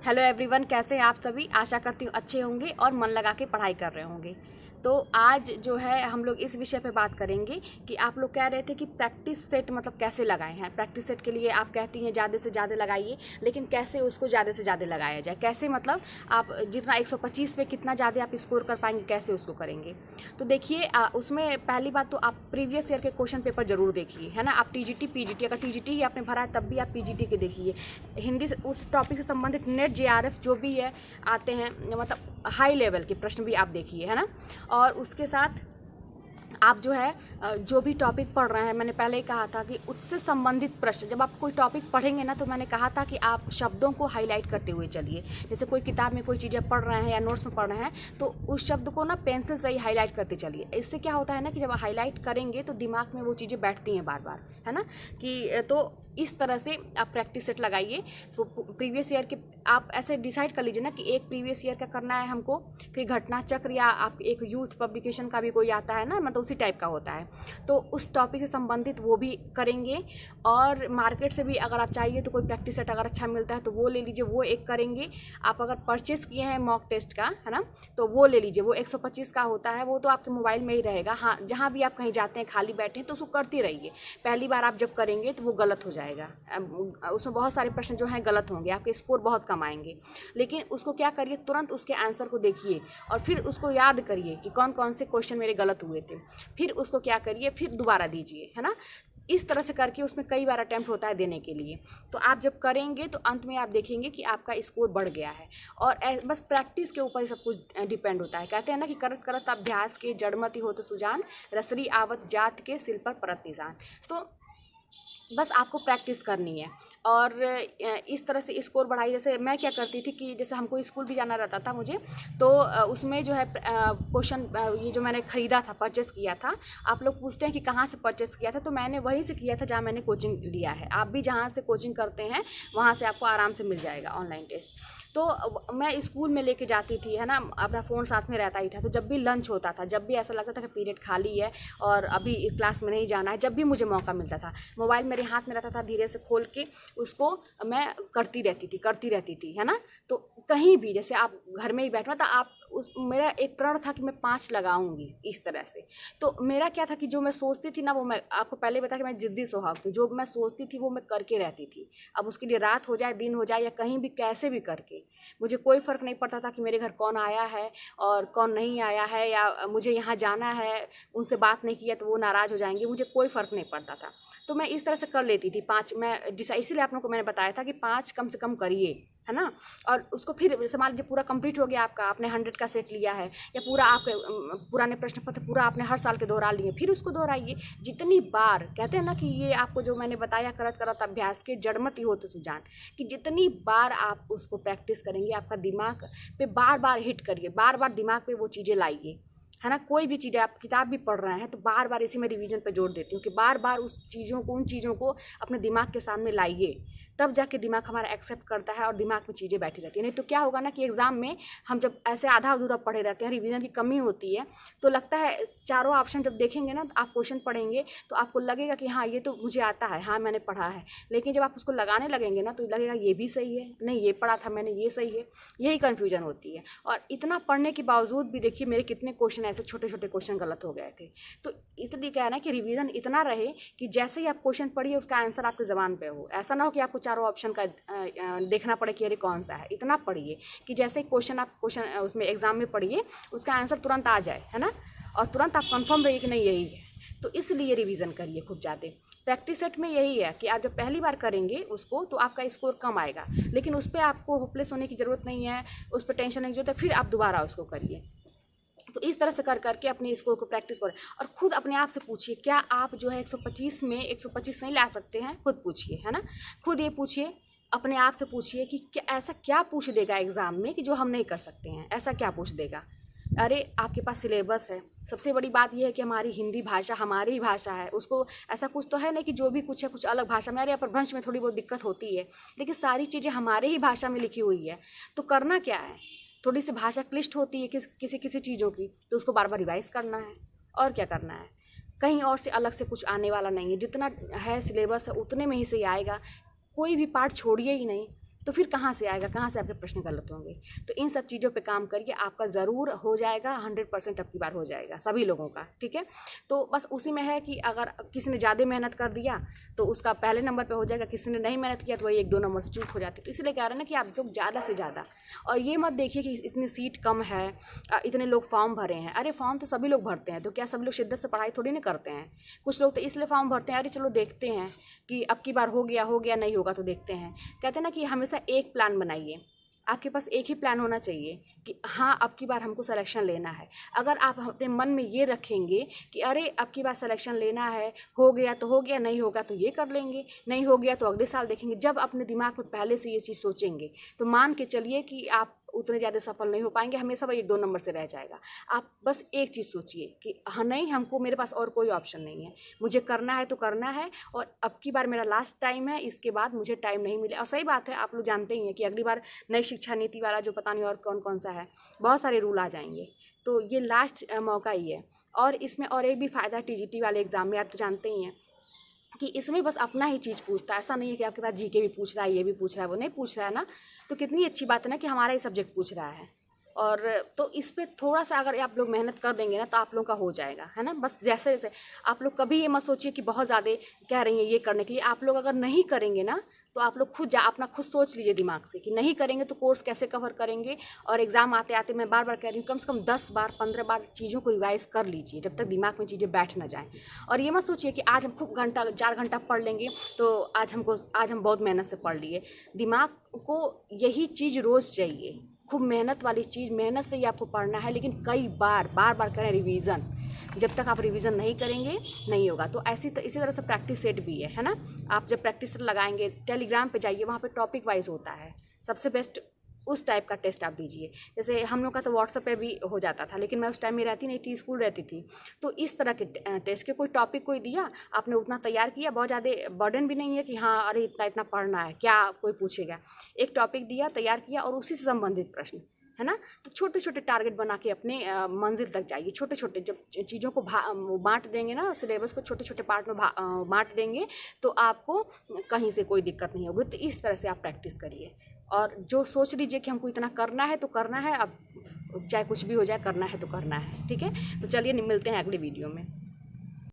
Hello everyone, कैसे हैं आप सभी। आशा करती हूँ अच्छे होंगे और मन लगा के पढ़ाई कर रहे होंगे। तो आज जो है हम लोग इस विषय पे बात करेंगे कि आप लोग कह रहे थे कि प्रैक्टिस सेट मतलब कैसे लगाए हैं। प्रैक्टिस सेट के लिए आप कहती हैं ज़्यादा से ज़्यादा लगाइए, लेकिन कैसे उसको ज़्यादा से ज़्यादा लगाया जाए, कैसे मतलब आप जितना 125 पे कितना ज़्यादा आप स्कोर कर पाएंगे, कैसे उसको करेंगे। तो देखिए उसमें पहली बात तो आप प्रीवियस ईयर के क्वेश्चन पेपर जरूर देखिए, है ना। आप टीजीटी पीजीटी, अगर टीजीटी ही आपने भरा है तब भी आप पीजीटी के देखिए। हिंदी से उस टॉपिक से संबंधित नेट जेआरएफ जो भी है आते हैं, मतलब हाई लेवल के प्रश्न भी आप देखिए, है ना। और उसके साथ आप जो है जो भी टॉपिक पढ़ रहे हैं, मैंने पहले ही कहा था कि उससे संबंधित प्रश्न जब आप कोई टॉपिक पढ़ेंगे ना, तो मैंने कहा था कि आप शब्दों को हाईलाइट करते हुए चलिए। जैसे कोई किताब में कोई चीज़ें पढ़ रहे हैं या नोट्स में पढ़ रहे हैं, तो उस शब्द को ना पेंसिल से ही हाईलाइट करते चलिए। इससे क्या होता है ना कि जब हाईलाइट करेंगे तो दिमाग में वो चीज़ें बैठती हैं बार बार, है ना। कि तो इस तरह से आप प्रैक्टिस सेट लगाइए। तो प्रीवियस ईयर के आप ऐसे डिसाइड कर लीजिए ना कि एक प्रीवियस ईयर का करना है हमको, फिर घटना चक्र या आप एक यूथ पब्लिकेशन का भी कोई आता है ना, मतलब उसी टाइप का होता है, तो उस टॉपिक से संबंधित वो भी करेंगे। और मार्केट से भी अगर आप चाहिए तो कोई प्रैक्टिस सेट अगर अच्छा मिलता है तो वो ले लीजिए, वो एक करेंगे। आप अगर परचेस किए हैं मॉक टेस्ट का, है ना, तो वो ले लीजिए। वो 125 का होता है, वो तो आपके मोबाइल में ही रहेगा। हाँ, जहाँ भी आप कहीं जाते हैं खाली बैठे हैं तो उसको करते रहिए। पहली बार आप जब करेंगे तो वो गलत हो जाएगा, उसमें बहुत सारे प्रश्न जो हैं गलत होंगे, आपके स्कोर बहुत कम आएंगे। लेकिन उसको क्या करिए, तुरंत उसके आंसर को देखिए और फिर उसको याद करिए कि कौन कौन से क्वेश्चन मेरे गलत हुए थे, फिर उसको क्या करिए, फिर दोबारा दीजिए, है ना। इस तरह से करके उसमें कई बार अटैम्प्ट होता है देने के लिए। तो आप जब करेंगे तो अंत में आप देखेंगे कि आपका स्कोर बढ़ गया है। और बस प्रैक्टिस के ऊपर ही सब कुछ डिपेंड होता है। कहते हैं ना कि करत करत अभ्यास के जड़मति हो तो सुजान, रसरी आवत जात के सिल पर परत निशान। तो बस आपको प्रैक्टिस करनी है और इस तरह से स्कोर बढ़ाई। जैसे मैं क्या करती थी कि जैसे हमको स्कूल भी जाना रहता था मुझे, तो उसमें जो है क्वेश्चन ये जो मैंने ख़रीदा था, परचेस किया था, आप लोग पूछते हैं कि कहाँ से परचेस किया था, तो मैंने वहीं से किया था जहाँ मैंने कोचिंग लिया है। आप भी जहाँ से कोचिंग करते हैं वहाँ से आपको आराम से मिल जाएगा ऑनलाइन टेस्ट। तो मैं स्कूल में लेके जाती थी, है ना, अपना फ़ोन साथ में रहता ही था। तो जब भी लंच होता था, जब भी ऐसा लगता था कि पीरियड खाली है और अभी क्लास में नहीं जाना है, जब भी मुझे मौका मिलता था, मोबाइल मेरे हाथ में रहता था, धीरे से खोल के उसको मैं करती रहती थी, है ना। तो कहीं भी जैसे आप घर में ही बैठना था, आप उस मेरा एक प्रण था कि मैं 5 लगाऊंगी इस तरह से। तो मेरा क्या था कि जो मैं सोचती थी ना, वो मैं आपको पहले बता कि मैं जिद्दी स्वभाव थी। जो मैं सोचती थी वो मैं करके रहती थी। अब उसके लिए रात हो जाए, दिन हो जाए, या कहीं भी कैसे भी करके, मुझे कोई फ़र्क नहीं पड़ता था कि मेरे घर कौन आया है और कौन नहीं आया है, या मुझे यहाँ जाना है, उनसे बात नहीं किया तो वो नाराज़ हो जाएंगे, मुझे कोई फ़र्क नहीं पड़ता था। तो मैं इस तरह से कर लेती थी 5। मैं इसीलिए आप लोगों को मैंने बताया था कि 5 कम से कम करिए, है ना। और उसको फिर मान लीजिए पूरा कंप्लीट हो गया आपका, आपने 100 का सेट लिया है, या पूरा आपके पुराने प्रश्न पत्र पूरा आपने हर साल के दोहरा लिए, फिर उसको दोहराइए जितनी बार। कहते हैं ना कि ये आपको जो मैंने बताया, करत करत अभ्यास के जड़मति हो तो सुजान, कि जितनी बार आप उसको प्रैक्टिस करेंगे, आपका दिमाग पे बार बार हिट करिए, बार बार दिमाग पे वो चीज़ें लाइए, है ना। कोई भी चीज़ आप किताब भी पढ़ रहे हैं तो बार बार इसी में रिवीजन पे जोड़ देती हूँ कि बार बार उन चीज़ों को अपने दिमाग के सामने लाइए, तब जाके दिमाग हमारा एक्सेप्ट करता है और दिमाग में चीज़ें बैठी रहती है। नहीं तो क्या होगा ना कि एग्ज़ाम में हम जब ऐसे आधा अधूरा पढ़े रहते हैं, रिवीजन की कमी होती है, तो लगता है चारों ऑप्शन जब देखेंगे ना, तो आप क्वेश्चन पढ़ेंगे तो आपको लगेगा कि हाँ ये तो मुझे आता है, हाँ मैंने पढ़ा है। लेकिन जब आप उसको लगाने लगेंगे ना, तो लगेगा ये भी सही है, नहीं ये पढ़ा था मैंने, ये सही है। यही कन्फ्यूजन होती है। और इतना पढ़ने के बावजूद भी देखिए मेरे कितने क्वेश्चन ऐसे छोटे छोटे क्वेश्चन गलत हो गए थे। तो इसलिए क्या है ना कि रिवीजन इतना रहे कि जैसे ही आप क्वेश्चन पढ़िए उसका आंसर आपके ज़बान पे हो। ऐसा ना हो कि आपको चारों ऑप्शन का देखना पड़े कि अरे कौन सा है। इतना पढ़िए कि जैसे ही क्वेश्चन उसमें एग्जाम में पढ़िए, उसका आंसर तुरंत आ जाए, है ना, और तुरंत आप कंफर्म रहिए कि नहीं यही है। तो इसलिए रिवीजन करिए खूब ज़्यादा। प्रैक्टिस सेट में यही है कि आप जब पहली बार करेंगे उसको तो आपका स्कोर कम आएगा, लेकिन उस पर आपको होपलेस होने की ज़रूरत नहीं है, उस पर टेंशन नहीं की जरूरत है। फिर आप दोबारा उसको करिए। तो इस तरह से कर करके अपने स्कोर को प्रैक्टिस करें। और खुद अपने आप से पूछिए, क्या आप जो है 125 में 125 नहीं ला सकते हैं? खुद पूछिए, है ना। खुद ये पूछिए, अपने आप से पूछिए कि क्या ऐसा क्या पूछ देगा एग्ज़ाम में कि जो हम नहीं कर सकते हैं, ऐसा क्या पूछ देगा। अरे आपके पास सिलेबस है। सबसे बड़ी बात यह है कि हमारी हिंदी भाषा हमारी ही भाषा है, उसको ऐसा कुछ तो है नहीं कि जो भी कुछ है कुछ अलग भाषा में। अरे अपभ्रंश में थोड़ी बहुत दिक्कत होती है, लेकिन सारी चीज़ें हमारे ही भाषा में लिखी हुई है। तो करना क्या है, थोड़ी सी भाषा क्लिष्ट होती है किसी किसी चीज़ों की, तो उसको बार बार रिवाइज करना है। और क्या करना है, कहीं और से अलग से कुछ आने वाला नहीं है। जितना है सिलेबस है उतने में ही से आएगा। कोई भी पार्ट छोड़िए ही नहीं, तो फिर कहाँ से आएगा, कहाँ से आपके प्रश्न गलत होंगे। तो इन सब चीज़ों पे काम करिए, आपका ज़रूर हो जाएगा, 100% अब की बार हो जाएगा सभी लोगों का, ठीक है। तो बस उसी में है कि अगर किसी ने ज़्यादा मेहनत कर दिया तो उसका पहले नंबर पे हो जाएगा, किसी ने नहीं मेहनत किया तो वही 1-2 नंबर से चूक हो जाती है। तो इसलिए कह रहे हैं ना कि आप लोग ज़्यादा से ज़्यादा, और ये मत देखिए कि इतनी सीट कम है, इतने लोग फॉर्म भरे हैं। अरे फॉर्म तो सभी लोग भरते हैं, तो क्या सभी लोग शिद्दत से पढ़ाई थोड़ी ना करते हैं। कुछ लोग तो इसलिए फॉर्म भरते हैं, अरे चलो देखते हैं कि अब की बार हो गया नहीं होगा तो देखते हैं। कहते हैं ना कि हमेशा एक प्लान बनाइए, आपके पास एक ही प्लान होना चाहिए कि हाँ अब की बार हमको सिलेक्शन लेना है। अगर आप अपने मन में ये रखेंगे कि अरे अब की बार सिलेक्शन लेना है, हो गया तो हो गया, नहीं होगा तो ये कर लेंगे, नहीं हो गया तो अगले साल देखेंगे, जब अपने दिमाग में पहले से ये चीज़ सोचेंगे तो मान के चलिए कि आप उतने ज़्यादा सफल नहीं हो पाएंगे, हमेशा वही 1-2 नंबर से रह जाएगा। आप बस एक चीज़ सोचिए कि हाँ नहीं, हमको मेरे पास और कोई ऑप्शन नहीं है, मुझे करना है तो करना है, और अब की बार मेरा लास्ट टाइम है, इसके बाद मुझे टाइम नहीं मिले। और सही बात है, आप लोग जानते ही हैं कि अगली बार नई शिक्षा नीति वाला जो पता नहीं और कौन कौन सा है, बहुत सारे रूल आ जाएंगे, तो ये लास्ट मौका ही है। और इसमें और एक भी फ़ायदा टीजीटी वाले एग्ज़ाम में, आप तो जानते ही हैं कि इसमें बस अपना ही चीज़ पूछता है, ऐसा नहीं है कि आपके पास जीके भी पूछ रहा है, ये भी पूछ रहा है, वो नहीं पूछ रहा है ना। तो कितनी अच्छी बात है ना कि हमारा ही सब्जेक्ट पूछ रहा है। और तो इस पे थोड़ा सा अगर आप लोग मेहनत कर देंगे ना तो आप लोगों का हो जाएगा, है ना। बस जैसे जैसे आप लोग कभी ये मत सोचिए कि बहुत ज़्यादा कह रही हैं ये करने के लिए, आप लोग अगर नहीं करेंगे ना तो आप लोग अपना खुद सोच लीजिए दिमाग से कि नहीं करेंगे तो कोर्स कैसे कवर करेंगे। और एग्ज़ाम आते आते मैं बार बार कह रही हूँ, कम से कम 10 बार 15 बार चीज़ों को रिवाइज़ कर लीजिए जब तक दिमाग में चीज़ें बैठ ना जाएँ। और ये मत सोचिए कि आज हम खूब 4 घंटा पढ़ लेंगे तो आज हम बहुत मेहनत से पढ़ लिए। दिमाग को यही चीज़ रोज़ चाहिए, खूब मेहनत वाली चीज़, मेहनत से ही आपको पढ़ना है, लेकिन कई बार करें रिवीजन। जब तक आप रिवीजन नहीं करेंगे नहीं होगा। तो इसी तरह से प्रैक्टिस सेट भी है ना। आप जब प्रैक्टिस सेट लगाएंगे, टेलीग्राम पे जाइए, वहाँ पे टॉपिक वाइज होता है, सबसे बेस्ट उस टाइप का टेस्ट आप दीजिए। जैसे हम लोग का तो व्हाट्सएप पे भी हो जाता था, लेकिन मैं उस टाइम में रहती नहीं थी, स्कूल रहती थी। तो इस तरह के टेस्ट के कोई टॉपिक कोई दिया, आपने उतना तैयार किया, बहुत ज़्यादा बर्डन भी नहीं है कि हाँ अरे इतना पढ़ना है, क्या कोई पूछेगा। एक टॉपिक दिया, तैयार किया, और उसी से संबंधित प्रश्न, है ना। तो छोटे छोटे टारगेट बना के अपने मंजिल तक जाइए। छोटे छोटे जब चीज़ों को बांट देंगे ना, सिलेबस को छोटे छोटे पार्ट में बांट देंगे तो आपको कहीं से कोई दिक्कत नहीं होगी। तो इस तरह से आप प्रैक्टिस करिए, और जो सोच लीजिए कि हमको इतना करना है तो करना है, अब चाहे कुछ भी हो जाए, करना है तो करना है, ठीक है। तो चलिए मिलते हैं अगले वीडियो में।